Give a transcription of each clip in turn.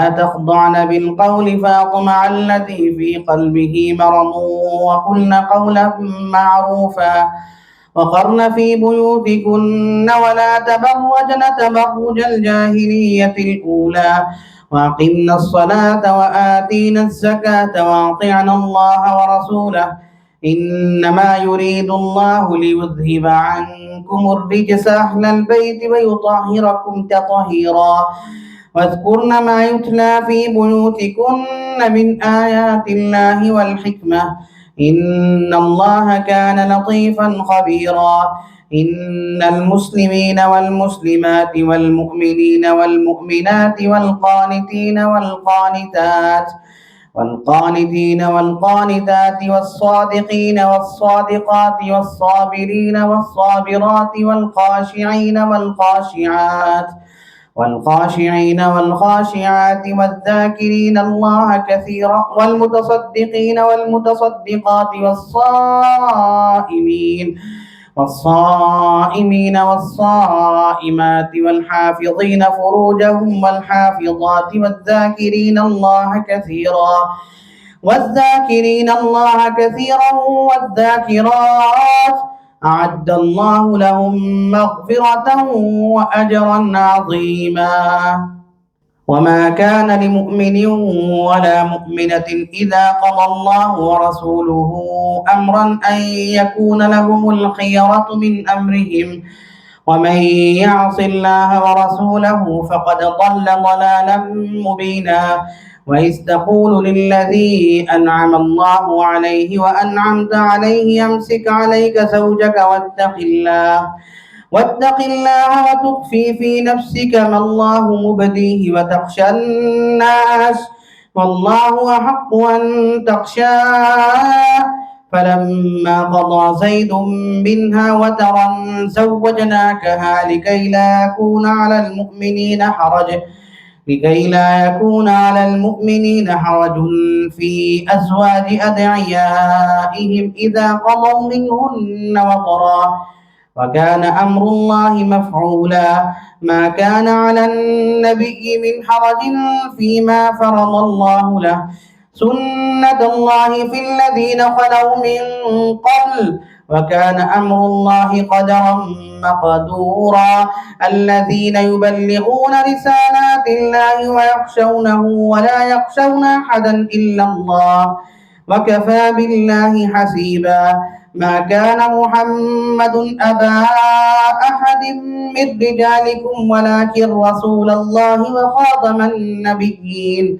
تخضعن بالقول فيطمع الذي في قلبه مرض وقلن قولا معروفا وقرن في بيوتكن ولا تبرجن تبرج الجاهلية الأولى وأقمنا الصلاة وآتينا الزكاة وأطعنا الله ورسوله إنما يريد الله ليذهب عنكم الرجس أهل البيت ويطهركم تطهيرا واذكرن ما يتلى في بيوتكن من آيات الله والحكمة إن الله كان لطيفا خبيرا إن المسلمين والمسلمات والمؤمنين والمؤمنات والقانتين والقانتات والصادقين والصادقات والصابرين والصابرات والخاشعين والخاشعات والذاكرين الله كثيرا والمتصدقين والمتصدقات والصائمين والصائمات والحافظين فروجهم والحافظات والذاكرين الله كثيرا والذاكرات أعد الله لهم مغفرة وأجرا عظيما وما كان لمؤمن ولا مؤمنة إذا قضى الله ورسوله أمرا أن يكون لهم الخيرة من أمرهم ومن يعص الله ورسوله فقد ضل ضلالا مبينا وإذ تقول للذي أنعم الله عليه وأنعمت عليه أمسك عليك زوجك واتق الله وتخفي في نفسك ما الله مبديه وتخشى الناس والله أحق أن تخشاه فلما قضى زيد منها وترا زوجناكها لكي لا يكون على المؤمنين حرج في أزواج أدعيائهم إذا قضوا منهن وطرا وكان أمر الله مفعولا ما كان على النبي من حرج فيما فرض الله له سنة الله في الذين خلوا من قبل وكان أمر الله قدرا مقدورا الذين يبلغون رسالات الله ويخشونه ولا يخشون أحدا إلا الله وكفى بالله حسيبا ما كان محمد أبا أحد من رجالكم ولكن رسول الله وخاتم النبيين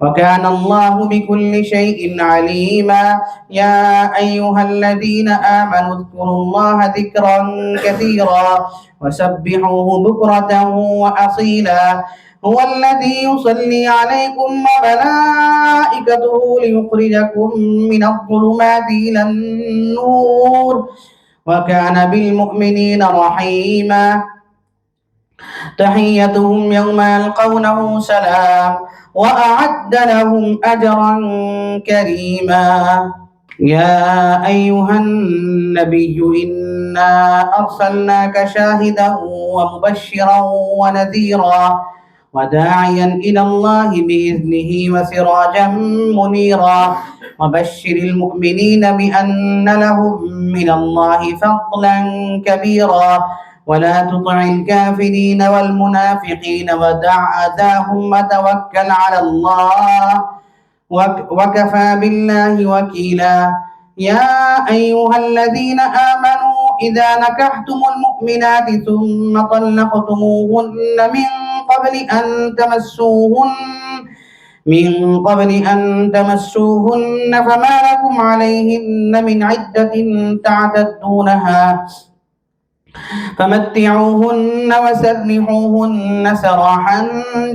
وكان الله بكل شيء عليما يا أيها الذين آمنوا اذكروا الله ذكرا كثيرا وسبحوه بكرة وأصيلا هو الذي يصلي عليكم وملائكته ليخرجكم من الظلمات إلى النور وكان بالمؤمنين رحيما تحيتهم يوم يلقونه سلام وأعد لهم أجرا كريما يا أيها النبي إنا أرسلناك شاهدا ومبشرا ونذيرا وداعيا إلى الله بإذنه وسراجا منيرا وبشر المؤمنين بأن لهم من الله فضلا كبيرا ولا تطع الكافرين والمنافقين ودع أذاهم وتوكل على الله وكفى بالله وكيلا يا أيها الذين آمنوا إذا نكحتم المؤمنات ثم طلقتموهن من قبل أن تمسوهن فما لكم عليهن من عدة تعتدونها فمتعوهن وسرحوهن سراحا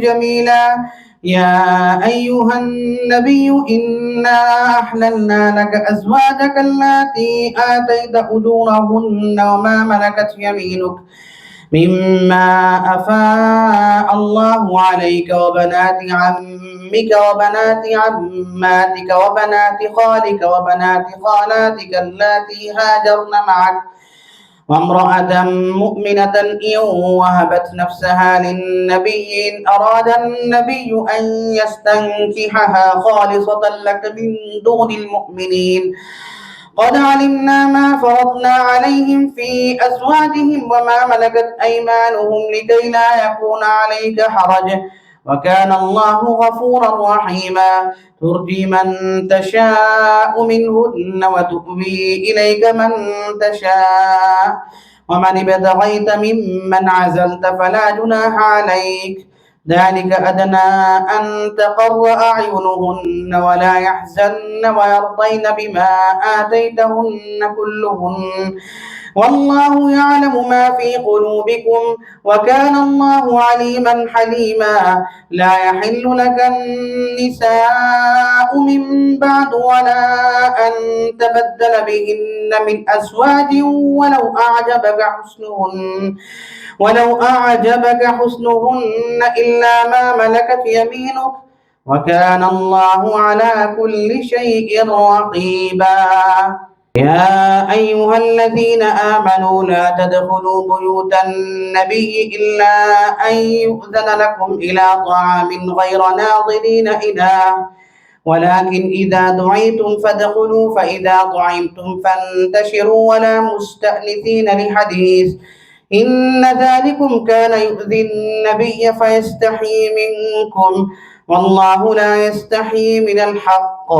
جميلا يا أيها النبي إنا أحللنا لك أزواجك اللاتي آتيت أجورهن وما ملكت يمينك مما أفاء الله عليك وبنات عمك وبنات عماتك وبنات خالك وبنات خالاتك اللاتي هاجرن معك وامرأة مؤمنة إن وهبت نفسها للنبي إن أراد النبي أن يستنكحها خالصة لك من دون المؤمنين قد علمنا ما فرضنا عليهم في أزواجهم وما ملكت أيمانهم لكي لا يكون عليك حرج وكان الله غفورا رحيما ترجي من تشاء منهن وتؤوي إليك من تشاء ومن ابتغيت ممن عزلت فلا جناح عليك ذلك أدنى أن تقر أعينهن ولا يحزن ويرضين بما آتيتهن كلهن والله يعلم ما في قلوبكم وكان الله عليما حليما لا يحل لك النساء من بعد ولا أن تبدل بهن من أزواج ولو أعجبك حسنهن إلا ما ملكت يمينك وكان الله على كل شيء رقيبا يا أيها الذين آمنوا لا تدخلوا بيوت النبي إلا أن يؤذن لكم إلى طعام غير ناظرين إناه ولكن إذا دعيتم فادخلوا فإذا طعمتم فانتشروا ولا مستأنسين لحديث إن ذلكم كان يؤذي النبي فيستحيي منكم والله لا يستحيي من الحق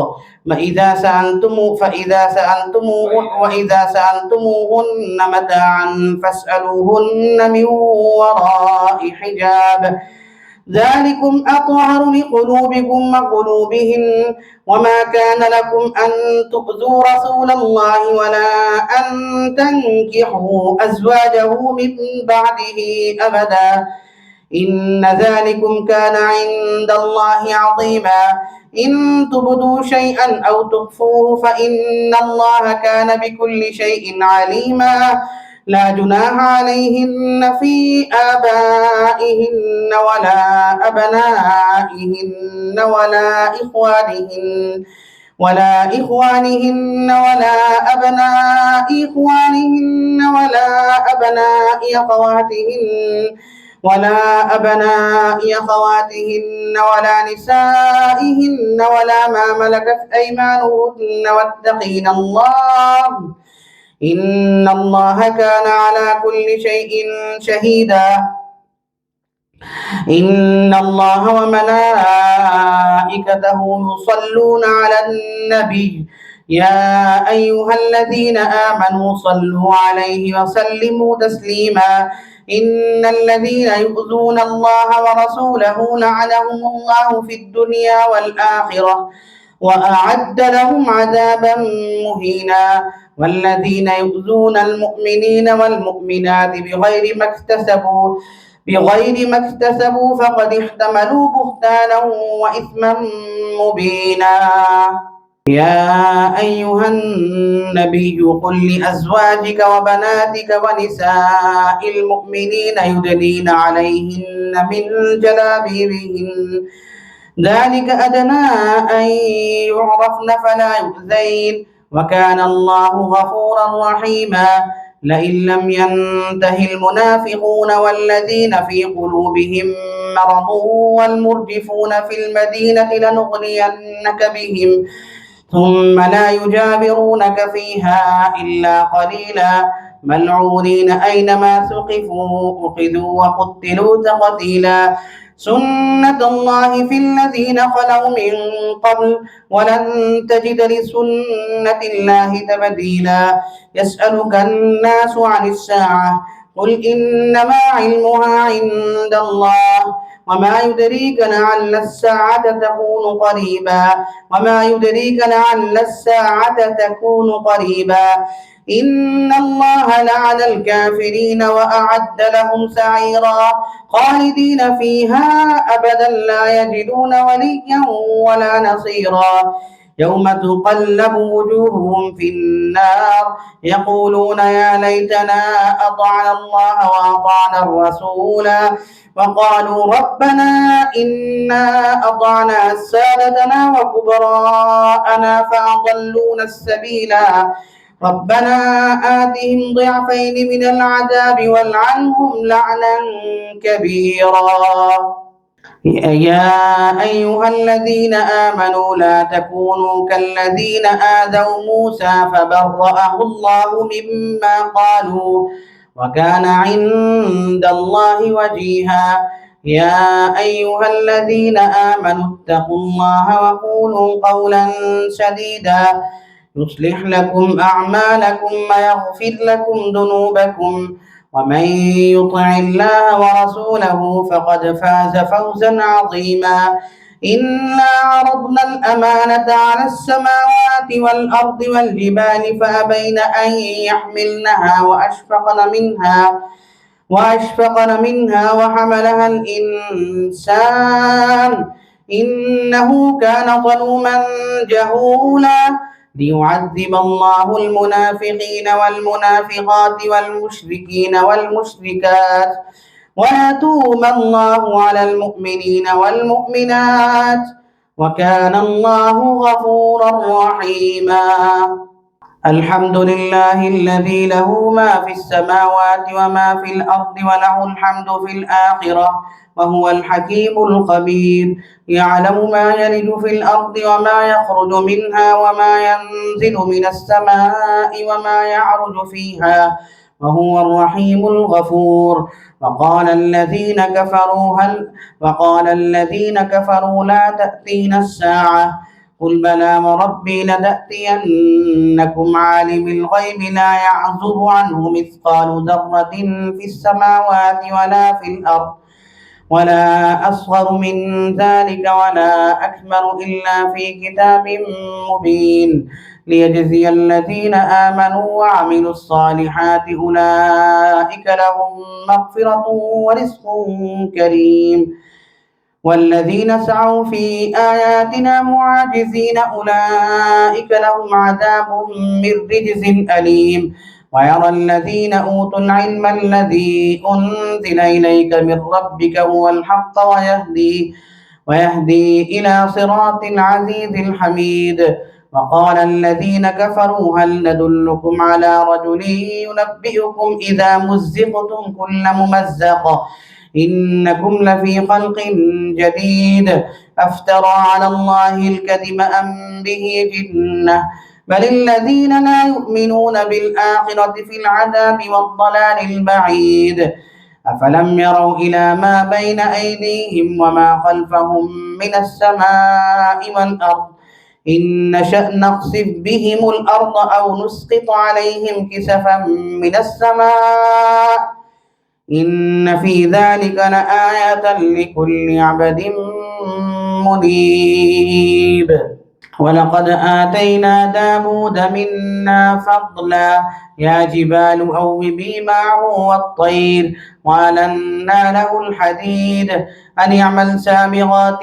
وإذا سألتموهن متاعا فاسألوهن من وراء حجاب ذلكم أطهر لقلوبكم وقلوبهن وما كان لكم أن تؤذوا رسول الله ولا أن تنكحوا أزواجه من بعده أبدا إن ذلكم كان عند الله عظيما إن تبدوا شيئا أو تخفوه فإن الله كان بكل شيء عليما لا جناح عليهن في آبائهن ولا أبنائهن ولا إخوانهن ولا أبناء إخوانهن ولا أبناء أخواتهن ولا نسائهن ولا ما ملكت أيمانهن واتقين الله إن الله كان على كل شيء شهيدا إن الله وملائكته يصلون على النبي يا أيها الذين آمنوا صلوا عليه وسلموا تسليما إن الذين يؤذون الله ورسوله لعنهم الله في الدنيا والآخرة وأعد لهم عذابا مهينا والذين يؤذون المؤمنين والمؤمنات بغير ما اكتسبوا فقد احتملوا بهتانا وإثما مبينا يا أيها النبي قل لأزواجك وبناتك ونساء المؤمنين يدنين عليهن من جلابيبهن ذلك أدنى أن يعرفن فلا يؤذين وكان الله غفورا رحيما لئن لم ينته المنافقون والذين في قلوبهم مرض والمرجفون في المدينة لنغرينك بهم ثم لا يجاورونك فيها إلا قليلا ملعونين أينما ثقفوا أخذوا وقتلوا تقتيلا سنة الله في الذين خلوا من قبل ولن تجد لسنة الله تبديلا يسألك الناس عن الساعة قل إنما علمها عند الله وما يدريك لعل الساعة تكون قريبا إن الله لعن الكافرين وأعد لهم سعيرا خالدين فيها أبدا لا يجدون وليا ولا نصيرا يوم تقلب وجوههم في النار يقولون يا ليتنا أطعنا الله وأطعنا الرسول وقالوا ربنا إنا أطعنا سادتنا وكبراءنا فأضلونا السبيلا ربنا آتهم ضعفين من العذاب والعنهم لعنا كبيرا. يا أيها الذين آمنوا لا تكونوا كالذين آذوا موسى فبرأه الله مما قالوا وكان عند الله وجيها. يا أيها الذين آمنوا اتقوا الله وقولوا قولا سديدا يصلح لكم أعمالكم ويغفر لكم ذنوبكم ومن يطع الله ورسوله فقد فاز فوزا عظيما. إنا عرضنا الأمانة على السماوات والأرض والجبال فأبين أن يحملنها وأشفقن منها وحملها الإنسان إنه كان ظلوما جهولا. ليعذب الله المنافقين والمنافقات والمشركين والمشركات ويتوب الله على المؤمنين والمؤمنات وكان الله غفورا رحيما. الحمد لله الذي له ما في السماوات وما في الأرض وله الحمد في الآخرة وهو الحكيم الخبير. يعلم ما يلج في الأرض وما يخرج منها وما ينزل من السماء وما يعرج فيها وهو الرحيم الغفور. وقال الذين كفروا لا تأتينا الساعة قل بلى وربي لتأتينكم عالم الغيب لا يعزب عنه مثقال ذرة في السماوات ولا في الأرض ولا أصغر من ذلك ولا أكبر إلا في كتاب مبين ليجزي الذين آمنوا وعملوا الصالحات أولئك لهم مغفرة ورزق كريم. والذين سعوا في آياتنا معاجزين أولئك لهم عذاب من رجز أليم. ويرى الذين أوتوا العلم الذي أنزل إليك من ربك هو الحق ويهدي إلى صراط العزيز الحميد. وقال الذين كفروا هل ندلكم على رجل ينبئكم إذا مزقتم كل ممزق إنكم لفي خلق جديد أفترى على الله الكذب أم به جنة بل الذين لا يؤمنون بالآخرة في العذاب والضلال البعيد. أفلم يروا إلى ما بين أيديهم وما خلفهم من السماء والأرض إن نشأ نخسف بهم الأرض أو نسقط عليهم كسفا من السماء إن في ذلك لآية لكل عبد منيب. ولقد آتينا داود منا فضلا يا جبال أوبي معه والطير وألنا له الحديد أن يعمل سابغات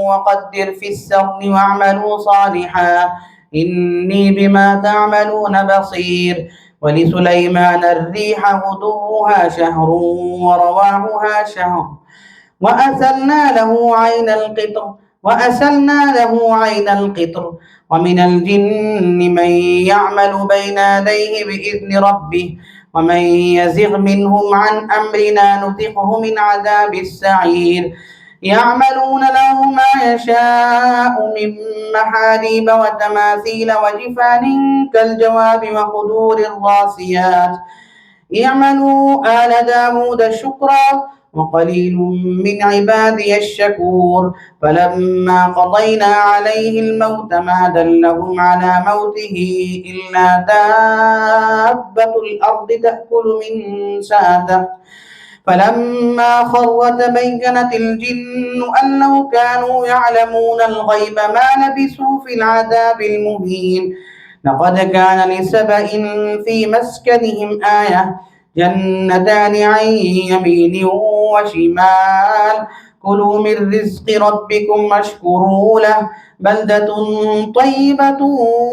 وقدر في السرد واعملوا صالحا إني بما تعملون بصير. ولسليمان الريح غدوها شهر ورواحها شهر وأسلنا له عين القطر ومن الجن من يعمل بين يديه بإذن ربه ومن يزغ منهم عن أمرنا نذقه من عذاب السعير. يعملون له ما يشاء من محاريب وتماثيل وجفان كالجواب وقدور الراسيات اعملوا آل داود شكرا وقليل من عبادي الشكور. فلما قضينا عليه الموت ما دلهم على موته إلا دابة الأرض تأكل من ساته فلما خر تبينت الجن أن لو كانوا يعلمون الغيب ما لبثوا في العذاب المهين. لقد كان لسبإ في مسكنهم آية جنتان عن يمين وشمال كلوا من رزق ربكم واشكروا له بلدة طيبة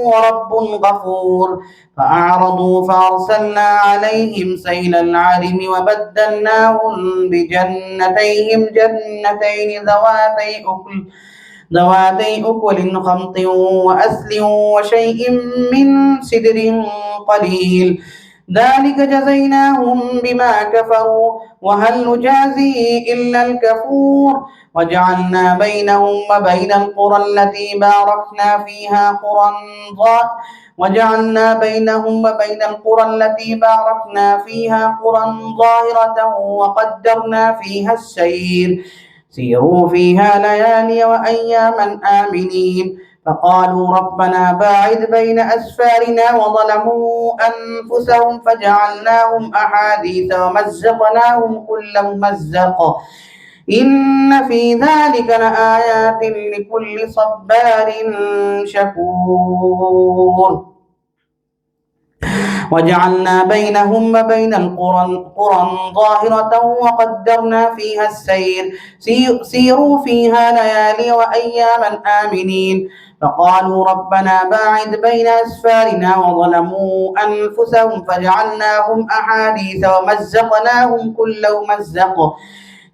ورب غفور. فأعرضوا فأرسلنا عليهم سيل العرم وبدلناهم بجنتين ذواتي ذواتي أكل خمط وأثل وشيء من سدر قليل ذلك جزيناهم بما كفروا وهل نجازي إلا الكفور وجعلنا بينهم وبين القرى التي باركنا فيها قرى ظاهرة وقدرنا فيها السير سيروا فيها ليالي وأياما آمنين فقالوا ربنا باعد بين أسفارنا وظلموا أنفسهم فجعلناهم أحاديث ومزقناهم كل ممزق إن في ذلك لآيات لكل صبار شكور وجعلنا بينهم وبين قرى ظاهرة وقدرنا فيها السير سيروا فيها ليالي وأياما آمنين فقالوا ربنا باعد بين أسفارنا وظلموا أنفسهم فجعلناهم أحاديث ومزقناهم كل ممزق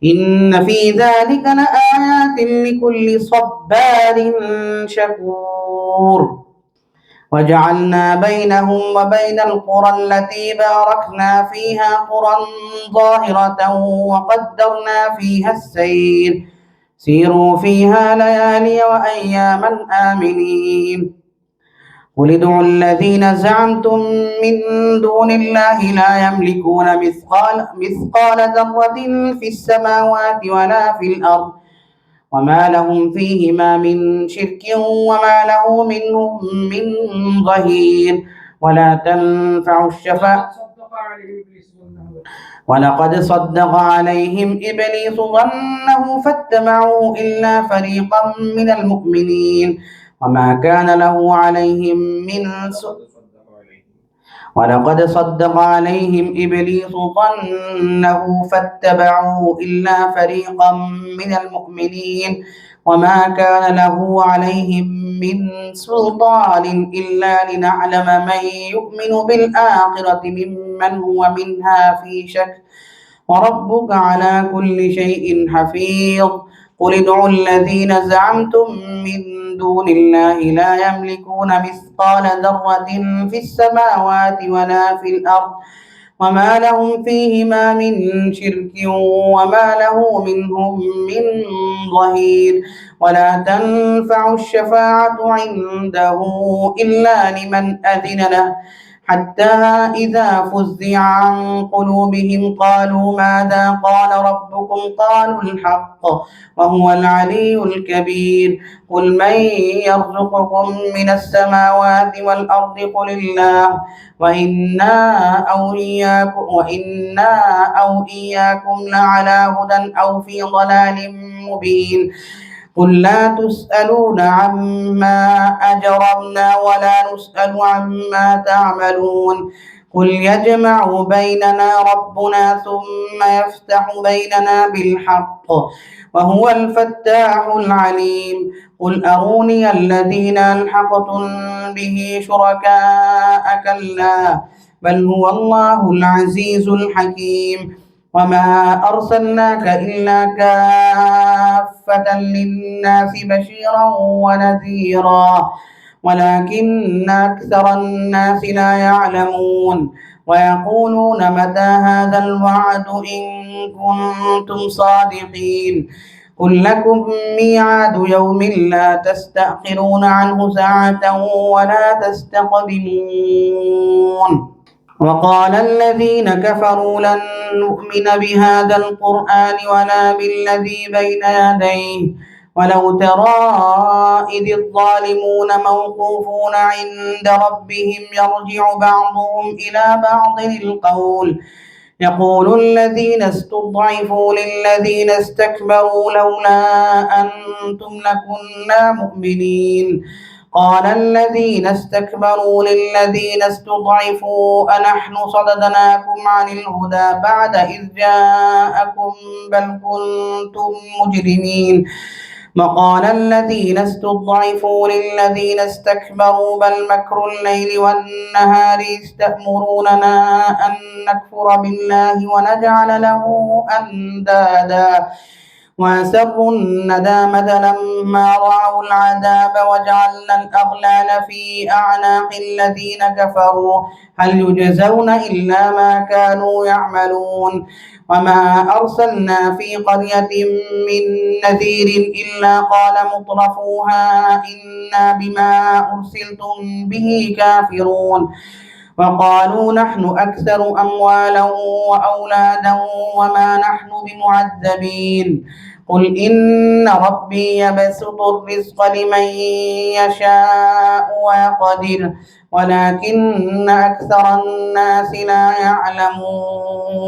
إن في ذلك لآيات لكل صبار شكور وجعلنا بينهم وبين القرى التي باركنا فيها قرى ظاهرة وقدرنا فيها السير سيروا فيها ليالي وأياما آمنين قل ادعوا الذين زعمتم من دون الله لا يملكون مثقال ذرة في السماوات ولا في الأرض وما لهم فيهما من شرك وما له منهم من ظهير ولا تنفع الشفاعة ولقد صدق عليهم إبليس ظنه فاتبعوه إلا فريقا من المؤمنين وما كان له عليهم من ولقد صدق عليهم إبليس ظنه فاتبعوه إلا فريقا من المؤمنين وما كان له عليهم من سلطان إلا لنعلم من يؤمن بالآخرة ممن هو منها في شك وربك على كل شيء حفيظ قل ادعوا الذين زعمتم من دون الله لا يملكون مثقال ذرة في السماوات ولا في الأرض وما لهم فيهما من شرك وما له منهم من ظهير ولا تنفع الشفاعة عنده إلا لمن أذن له حتى إذا فزع عن قلوبهم قالوا ماذا قال ربكم قالوا الحق وهو العلي الكبير قل من يرزقكم من السماوات والأرض قل الله وإنا أو إياكم لعلى هدى أو في ضلال مبين قل لا تسألون عما أجرمنا ولا نسأل عما تعملون قل يجمع بيننا ربنا ثم يفتح بيننا بالحق وهو الفتاح العليم قل أروني الذين ألحقتم به شركاء كلا بل هو الله العزيز الحكيم وما أرسلناك إلا كافة للناس بشيرا ونذيرا ولكن أكثر الناس لا يعلمون ويقولون متى هذا الوعد إن كنتم صادقين قل لكم ميعاد يوم لا تستأخرون عنه ساعة ولا تستقدمون وقال الذين كفروا لن نؤمن بهذا القرآن ولا بالذي بين يديه ولو ترى إذ الظالمون موقوفون عند ربهم يرجع بعضهم إلى بعض القول يقول الذين استضعفوا للذين استكبروا لولا أنتم لكنا مؤمنين قال الذين استكبروا للذين استضعفوا أنحن صددناكم عن الهدى بعد إذ جاءكم بل كنتم مجرمين وقال الذين استضعفوا للذين استكبروا بل مكر الليل والنهار يستأمروننا أن نكفر بالله ونجعل له أندادا وأسروا الندامة لما رأوا العذاب وجعلنا الأغلال في أعناق الذين كفروا هل يجزون إلا ما كانوا يعملون وما أرسلنا في قرية من نذير إلا قال مترفوها إنا بما أرسلتم به كافرون وقالوا نحن أكثر أموالا وأولادا وما نحن بمعذبين قل إن ربي يبسط الرزق لمن يشاء ويقدر ولكن أكثر الناس لا يعلمون